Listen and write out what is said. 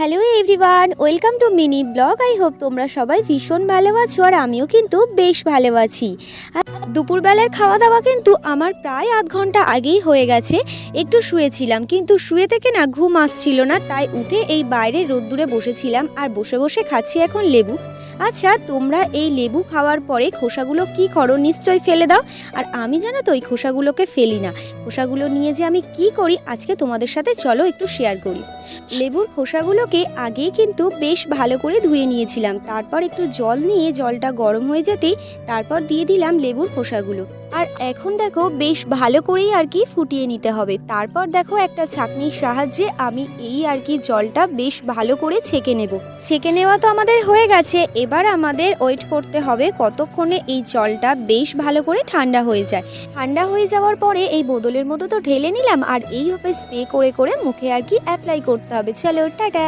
Hello everyone, welcome to mini blog. I hope তোমরা সবাই ভীষণ ভালো আছো, আর আমিও কিন্তু বেশ ভালো আছি। আর দুপুরবেলার খাওয়া দাওয়া কিন্তু আমার প্রায় আধ ঘন্টা আগেই হয়ে গেছে। একটু শুয়েছিলাম, কিন্তু শুয়ে থেকে না ঘুম আসছিল না, তাই উঠে এই বাইরে রোদ্দুরে বসেছিলাম আর বসে বসে খাচ্ছি এখন লেবু। আচ্ছা, তোমরা এই লেবু খাওয়ার পরে খোসাগুলো কি করো? নিশ্চয়ই ফেলে দাও। আর আমি জানো তো এই খোসাগুলোকে ফেলি না। খোসাগুলো নিয়ে যে আমি কি করি আজকে তোমাদের সাথে চলো একটু শেয়ার করি। লেবুর খোসাগুলোকে আগেই কিন্তু বেশ ভালো করে ধুয়ে নিয়েছিলাম, তারপর একটু জল নিয়ে জলটা গরম হয়ে যেতেই তারপর দিয়ে দিলাম লেবুর খোসাগুলো। আর এখন দেখো বেশ ভালো করেই আর কি ফুটিয়ে নিতে হবে। তারপর দেখো একটা ছাঁকনির সাহায্যে আমি এই আর কি জলটা বেশ ভালো করে ছেঁকে নেব। ছেঁকে নেওয়া তো আমাদের হয়ে গেছে, এবার আমাদের ওয়েট করতে হবে কতক্ষণে এই জলটা বেশ ভালো করে ঠান্ডা হয়ে যায়। ঠান্ডা হয়ে যাওয়ার পরে এই বোতলের মতো তো ঢেলে নিলাম, আর এইভাবে স্প্রে করে করে মুখে আর কি অ্যাপ্লাই করতে হবে। চলো টাটা।